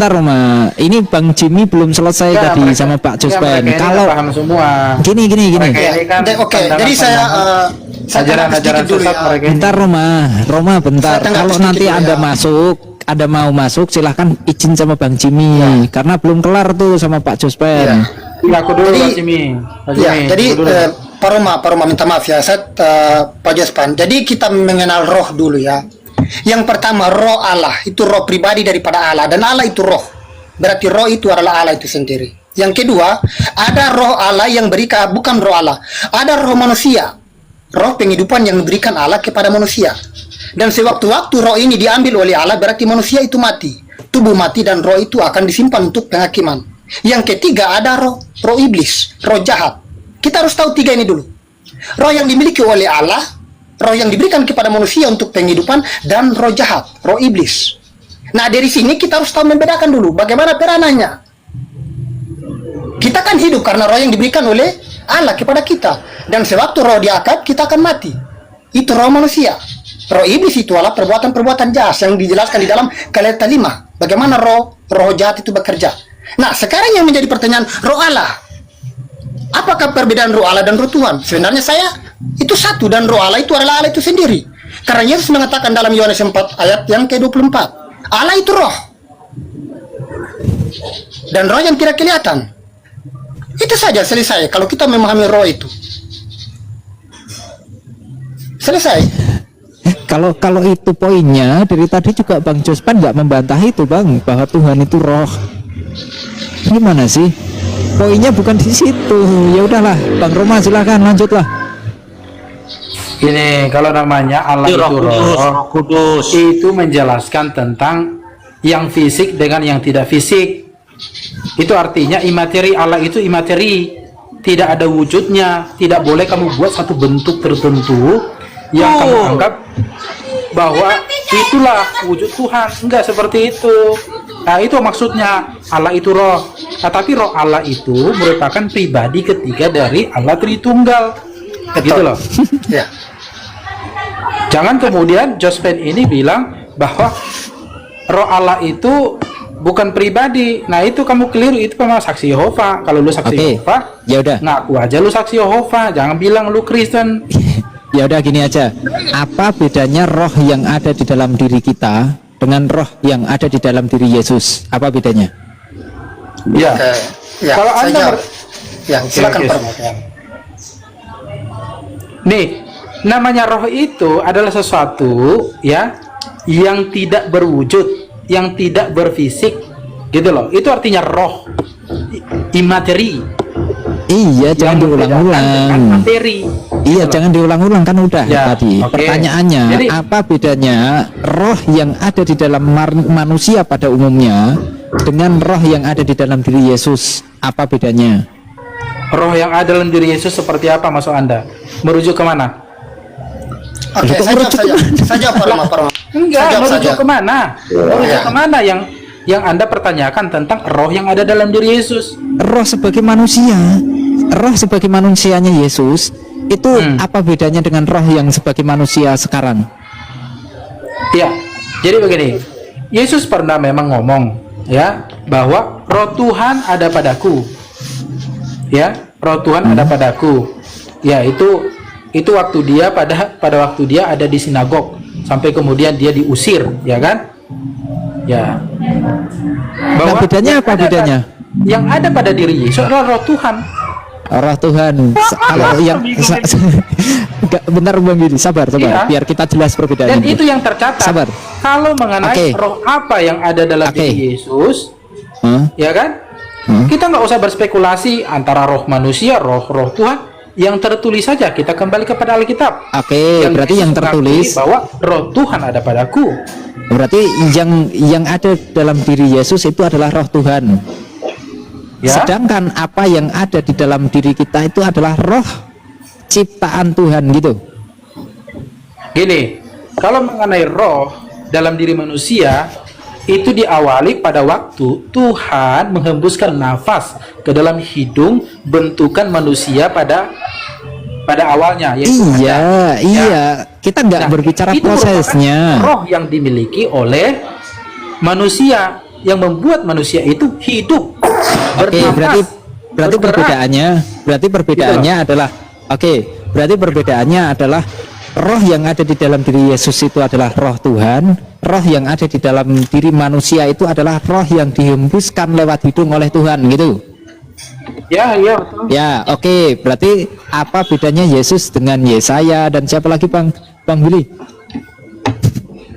Roma. Ini Bang Jimmy belum selesai tadi sama Pak Jospen. Kalau paham semua. gini. Ini kan Oke, jadi saya ajaran-ajaran sesat mereka. Bentar Roma bentar. Saya Kalau tanggapi nanti sedikit Anda mau masuk silahkan izin sama Bang Jimmy karena belum kelar tuh sama Pak Jospen. Aku dulu Jadi- Pak Jimmy. Jadi Pak Roma minta maaf ya, saya Pak Jospan. Jadi kita mengenal roh dulu ya. Yang pertama, roh Allah itu roh pribadi daripada Allah, dan Allah itu roh. Berarti roh itu adalah Allah itu sendiri. Yang kedua, ada roh Allah yang berikan, bukan roh Allah. Ada roh manusia. Roh penghidupan yang diberikan Allah kepada manusia. Dan sewaktu-waktu roh ini diambil oleh Allah, berarti manusia itu mati. Tubuh mati dan roh itu akan disimpan untuk penghakiman. Yang ketiga, ada roh iblis, roh jahat. Kita harus tahu 3 ini dulu. Roh yang dimiliki oleh Allah, roh yang diberikan kepada manusia untuk penghidupan, dan roh jahat, roh iblis. Nah, dari sini kita harus tahu membedakan dulu bagaimana peranannya. Kita kan hidup karena roh yang diberikan oleh Allah kepada kita, dan sewaktu roh diangkat kita akan mati. Itu roh manusia. Roh iblis itu adalah perbuatan-perbuatan jahat yang dijelaskan di dalam Kalimat 5. Bagaimana roh jahat itu bekerja. Nah, sekarang yang menjadi pertanyaan, roh Allah. Apakah perbedaan roh Allah dan roh Tuhan? Sebenarnya saya itu satu, dan roh Allah itu adalah Allah itu sendiri. Karena Yesus mengatakan dalam Yohanes 4 ayat yang ke-24, Allah itu roh. Dan roh yang tidak kelihatan. Itu saja, selesai. Kalau kita memahami roh itu. Selesai. Kalau itu poinnya dari tadi juga Bang Jospan nggak membantah itu Bang, bahwa Tuhan itu roh. Gimana sih? Poinnya bukan di situ. Ya udahlah, Bang Roma silakan lanjutlah. Ini kalau namanya Allah itu roh Kudus. itu menjelaskan tentang yang fisik dengan yang tidak fisik. Itu artinya imateri. Allah itu imateri, tidak ada wujudnya. Tidak boleh kamu buat satu bentuk tertentu yang kamu anggap bahwa itulah wujud Tuhan. Enggak seperti itu. Nah, itu maksudnya Allah itu roh. Nah, tapi roh Allah itu merupakan pribadi ketiga dari Allah Tritunggal. Gitu loh. Ya. Jangan kemudian Jospen ini bilang bahwa roh Allah itu bukan pribadi. Nah, itu kamu keliru. Itu memang saksi Yehova. Kalau lu saksi Yehova, ya udah. ngaku aja lu saksi Yehova. Jangan bilang lu Kristen. Ya udah gini aja. Apa bedanya roh yang ada di dalam diri kita dengan roh yang ada di dalam diri Yesus? Apa bedanya? Ya. Ya, Kalau saya Anda jawab. Ya, silakan oke. Pak Roma. Nih, namanya roh itu adalah sesuatu ya yang tidak berwujud, yang tidak berfisik, gitu loh. Itu artinya roh, imateri. Iya, jangan Yang membedakan dengan diulang-ulang. materi. Iya, jangan diulang-ulang kan udah Ya, tadi. oke. Pertanyaannya, Jadi- apa bedanya roh yang ada di dalam manusia pada umumnya dengan roh yang ada di dalam diri Yesus? Apa bedanya? Roh yang ada dalam diri Yesus seperti apa maksud Anda? Merujuk kemana? Oke, saya jawab Pak Roma. Enggak, Saya jawab merujuk saja. kemana? Merujuk Ya. kemana yang Anda pertanyakan tentang roh yang ada dalam diri Yesus. Roh sebagai manusia, roh sebagai manusianya Yesus itu apa bedanya dengan roh yang sebagai manusia sekarang? Ya, jadi begini, Yesus pernah memang ngomong ya bahwa roh Tuhan ada padaku, ya roh Tuhan ada padaku, ya itu waktu dia pada waktu dia ada di sinagog sampai kemudian dia diusir, ya kan? Ya. Nah, bedanya apa bedanya? Yang ada pada diri Yesus adalah roh Tuhan. Roh Tuhan. Kalau yang bentar Bang Billy, sabar, Iya. biar kita jelas perbedaannya. Dan itu yang tercatat. Sabar. Kalau mengenai roh apa yang ada dalam diri Yesus, ya kan? Kita nggak usah berspekulasi antara roh manusia, roh Tuhan. Yang tertulis saja, kita kembali kepada Alkitab. Berarti yang tertulis bahwa roh Tuhan ada padaku. Berarti yang ada dalam diri Yesus itu adalah roh Tuhan. Ya? Sedangkan apa yang ada di dalam diri kita itu adalah roh ciptaan Tuhan gitu. Gini, kalau mengenai roh dalam diri manusia, itu diawali pada waktu Tuhan menghembuskan nafas ke dalam hidung bentukan manusia pada awalnya, yaitu Adam. Iya. Kita nggak berbicara itu prosesnya. roh yang dimiliki oleh manusia yang membuat manusia itu hidup. Berarti perbedaannya adalah berarti perbedaannya adalah roh yang ada di dalam diri Yesus itu adalah roh Tuhan, roh yang ada di dalam diri manusia itu adalah roh yang dihembuskan lewat hidung oleh Tuhan gitu. Ya, betul. Ya, berarti apa bedanya Yesus dengan Yesaya dan siapa lagi Bang Billy?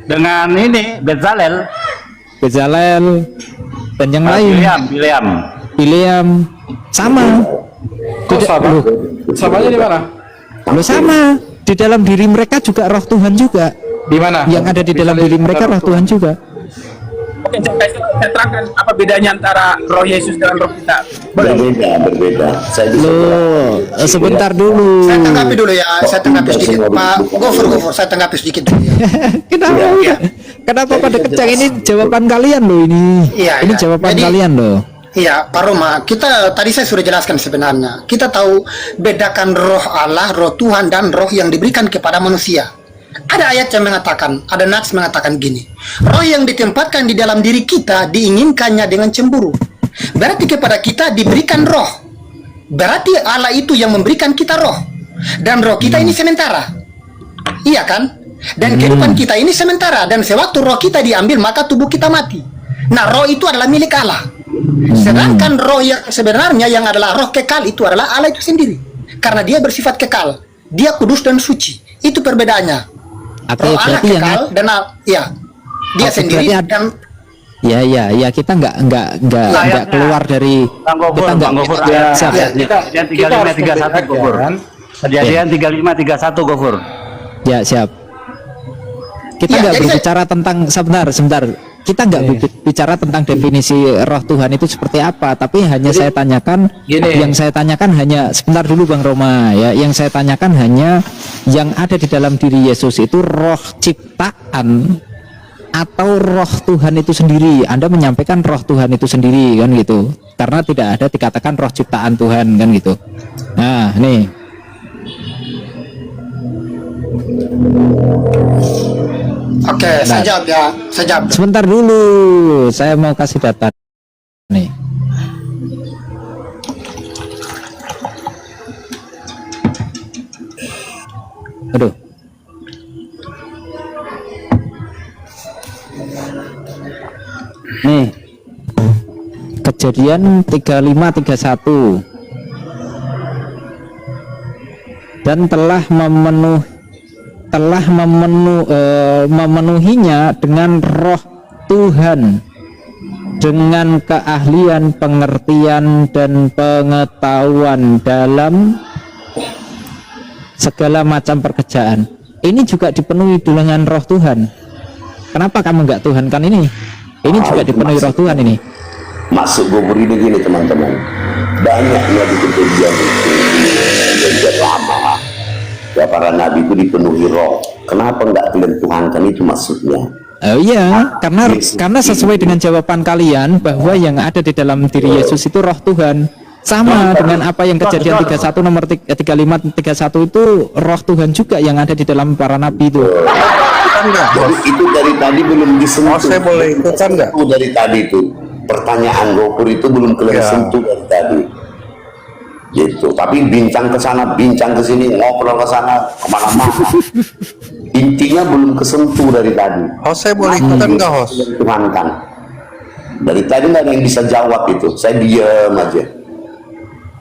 Dengan ini Bezalel dan yang lain. Bileam sama. Kok sama? Samanya di mana? Lo sama. Di dalam diri mereka juga roh Tuhan juga. Di mana? Yang ada di dalam diri mereka roh Tuhan juga. Oke, saya terangkan apa bedanya antara roh Yesus dengan roh kita. Berbeda. Sebentar dulu. Saya tanggapi dulu ya, saya tanggapi sedikit. Pak Gofur, saya tanggapi sedikit. Kenapa pada kencang ini jawaban kalian loh ini? Iya, ini iya. jawaban Jadi, kalian loh. Iya, Pak Roma, tadi saya sudah jelaskan sebenarnya. Kita tahu bedakan roh Allah, roh Tuhan, dan roh yang diberikan kepada manusia. Ada ayat yang mengatakan, ada nats mengatakan gini, roh yang ditempatkan di dalam diri kita diinginkannya dengan cemburu. Berarti kepada kita diberikan roh. Berarti Allah itu yang memberikan kita roh. Dan roh kita ini sementara. Iya kan? Dan kehidupan kita ini sementara. Dan sewaktu roh kita diambil, maka tubuh kita mati. Nah, roh itu adalah milik Allah. Sedangkan roh yang sebenarnya yang adalah roh kekal itu adalah Allah itu sendiri. Karena dia bersifat kekal. Dia kudus dan suci. Itu perbedaannya. Roh Allah kekal dan dia sendiri dan ya kita nggak keluar dari kita nggak Kejadian 35:31 Gofur. Kejadian 35:31 Gofur. Ya, siap. Kita nggak berbicara tentang sebentar. Kita nggak bicara tentang definisi roh Tuhan itu seperti apa, tapi hanya saya tanyakan, yang saya tanyakan hanya sebentar dulu Bang Roma ya, yang saya tanyakan hanya yang ada di dalam diri Yesus itu roh ciptaan atau roh Tuhan itu sendiri. Anda menyampaikan roh Tuhan itu sendiri kan gitu, karena tidak ada dikatakan roh ciptaan Tuhan kan gitu. Nah nih. Oke, saya jawab ya. Saya jawab. Sebentar dulu, saya mau kasih data nih. Aduh. Nih. Kejadian 35:31. Dan telah memenuhinya dengan roh Tuhan, dengan keahlian, pengertian, dan pengetahuan dalam segala macam pekerjaan. Ini juga dipenuhi dengan roh Tuhan. Kenapa kamu nggak Tuhan kan ini? Ini juga dipenuhi roh Tuhan ini. Masuk Gofur ini gini teman-teman, banyaknya di kejadian itu kejadian lama ya para nabi itu dipenuhi roh. Kenapa nggak kalian Tuhankan, itu maksudnya. Oh iya, karena sesuai dengan jawaban kalian bahwa yang ada di dalam diri Yesus itu roh Tuhan. Sama dengan apa yang kejadian 31 nomor 35 31 itu roh Tuhan juga yang ada di dalam para nabi itu. Jadi itu dari tadi belum disentuh. Saya boleh ikutan nggak? Itu dari tadi itu pertanyaan Rokur itu belum kelihatan sentuh dari tadi. Gitu. Tapi bincang ke sana, bincang ke sini, ngobrol ke sana, kemana-mana. Intinya belum kesentuh dari tadi. Saya boleh ikutan nggak, host? Tuhan kan. Dari tadi nggak ada yang bisa jawab itu. Saya diam aja.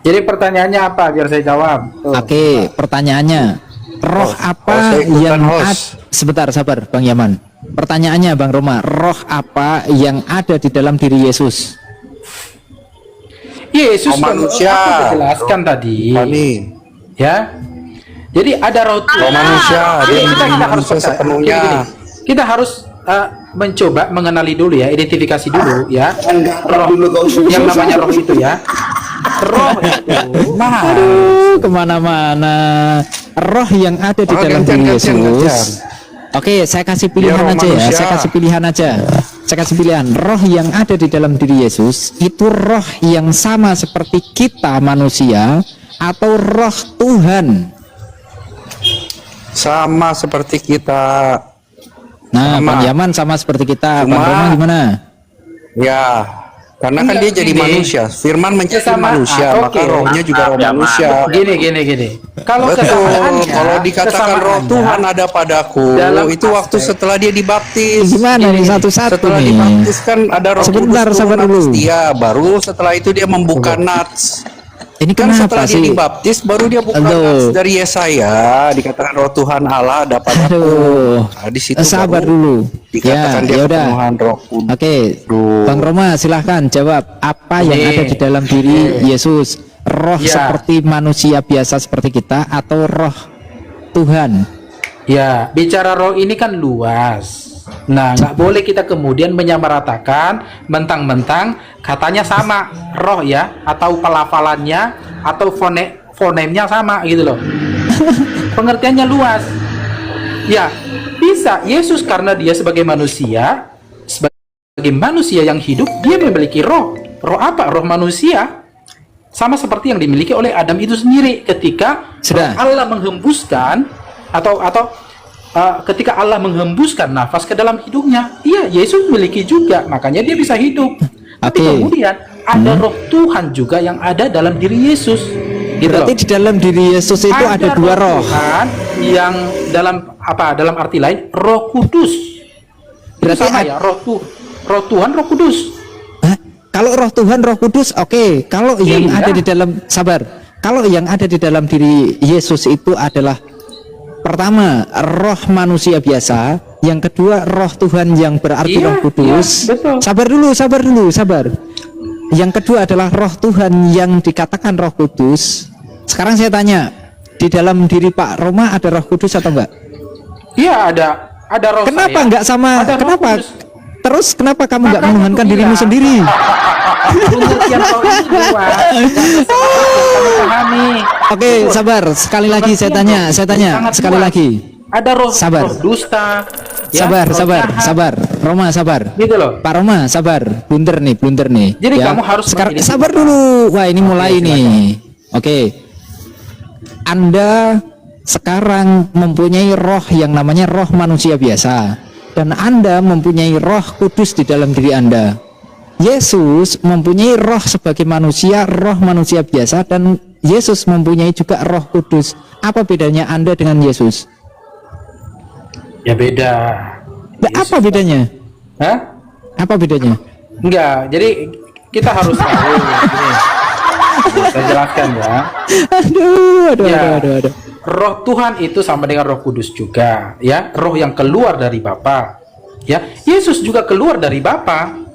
Jadi pertanyaannya apa biar saya jawab? Oke, pertanyaannya roh apa saya ikutan, yang host. sebentar sabar Bang Yaman. Pertanyaannya Bang Roma, roh apa yang ada di dalam diri Yesus? Yesus manusia. aku udah jelaskan tadi. Ya. Jadi ada roh Tuhan. Manusia, dia kita harus manusia percaya. sepenuhnya. Gini. Kita harus mencoba mengenali dulu ya, identifikasi dulu ya. Roh yang namanya roh itu ya. Roh itu. Aduh, kemana-mana. Roh yang ada di dalam diri Yesus. Oke, saya kasih pilihan roh aja ya. manusia. Saya kasih pilihan aja. Saya kasih pilihan. Roh yang ada di dalam diri Yesus itu roh yang sama seperti kita manusia atau roh Tuhan. Sama seperti kita. Nah, Sama. Bang Yaman sama seperti kita. Bang Cuma- Roma gimana? Ya, karena kan dia jadi gini. manusia. Firman menjadi Sama. manusia, maka Oke. rohnya juga roh manusia. Gini. Kalau Betul. kesamaannya, Kalau dikatakan roh kesamaannya, Tuhan ada padaku, dalam itu waktu aspek- setelah dia dibaptis. Gimana nih satu-satu Setelah nih? dibaptis kan ada roh Sebentar, Kudus sabar turun dulu. atas dia. Baru setelah itu dia membuka nats. Ini Kan kenapa setelah dia sih? dibaptis baru dia buka Aduh. nats dari Yesaya, dikatakan roh Tuhan Allah ada padaku. Aduh, Nah, di situ sabar baru dulu. dikatakan dia ya udah. kepenuhan roh Kudus. Oke, Duh. Bang Roma silahkan jawab apa yang Ini. ada di dalam diri Yesus. Roh Ya. seperti manusia biasa seperti kita atau roh Tuhan? Ya, bicara roh ini kan luas. Nah, nggak boleh kita kemudian menyamaratakan mentang-mentang katanya sama roh ya, atau pelafalannya atau fonemnya sama gitu loh. Pengertiannya luas. Ya, bisa Yesus karena dia sebagai manusia yang hidup, dia memiliki roh. Roh apa? Roh manusia. Sama seperti yang dimiliki oleh Adam itu sendiri ketika Sudah. Allah menghembuskan atau ketika Allah menghembuskan nafas ke dalam hidupnya, iya Yesus memiliki juga, makanya dia bisa hidup. Tapi Oke. kemudian ada roh Tuhan juga yang ada dalam diri Yesus. Gitu Berarti loh. di dalam diri Yesus itu ada dua roh. Tuhan yang dalam arti lain roh kudus. Berarti Sama ya, roh Tuhan, roh kudus. Hah? Kalau roh Tuhan, roh kudus, oke. Kalau yang Iya. ada di dalam kalau yang ada di dalam diri Yesus itu adalah pertama roh manusia biasa, yang kedua roh Tuhan yang berarti Iya, roh kudus. iya, betul. Sabar dulu. Yang kedua adalah roh Tuhan yang dikatakan roh kudus. Sekarang saya tanya, di dalam diri Pak Roma ada roh kudus atau enggak? Iya, ada roh Kenapa saya. enggak sama? Ada roh Kenapa? kudus. Terus kenapa kamu enggak Makanya menuhankan aku dirimu bilang. sendiri? Pengertian roh ini luas. Kamu pahami. Oke, sabar. Sekali lagi saya tanya Sangat sekali luas. lagi. Ada roh, Sabar. roh dusta. ya, Sabar, roh jahat. sabar. Roma sabar. Gitu loh. Pak Roma sabar. Blunder nih. Jadi kamu harus sekarang mengidentifikasi. sabar dulu. Wah, ini mulai silakan. nih. Oke. Anda sekarang mempunyai roh yang namanya roh manusia biasa, dan Anda mempunyai roh kudus di dalam diri Anda. Yesus mempunyai roh sebagai manusia, roh manusia biasa, dan Yesus mempunyai juga roh kudus. Apa bedanya Anda dengan Yesus? Ya beda. Ya, apa bedanya? Hah? Apa bedanya? Enggak. Jadi kita harus tahu. Gini. Saya jelaskan ya. Aduh. Ya. Roh Tuhan itu sama dengan Roh Kudus juga, ya. Roh yang keluar dari Bapa. Ya. Yesus juga keluar dari Bapa.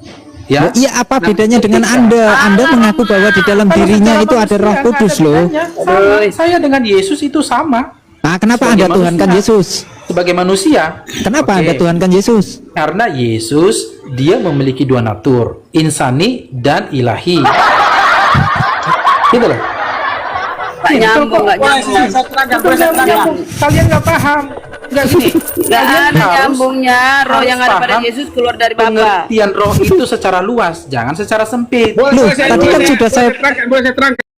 Ya. Iya, apa Nah, bedanya dengan ketika- Anda? Anda mengaku bahwa di dalam Kalau dirinya secara itu ada manusia Roh nggak Kudus ada loh. bedanya. Sama. Saya dengan Yesus itu sama. Nah, kenapa Sebagai Anda tuhankan manusia. Yesus? Sebagai manusia. Kenapa Oke. Anda tuhankan Yesus? Karena Yesus dia memiliki dua natur, insani dan ilahi. Gitu loh. Nggak nyambung, nggak nyambung. Kalian nggak paham. Enggak gini. Nggak ada nyambungnya roh yang ada pada paham Yesus keluar dari Bapa. pengertian roh itu secara luas, jangan secara sempit. Loh, tadi kan sudah saya terangkan, boleh saya terangkan.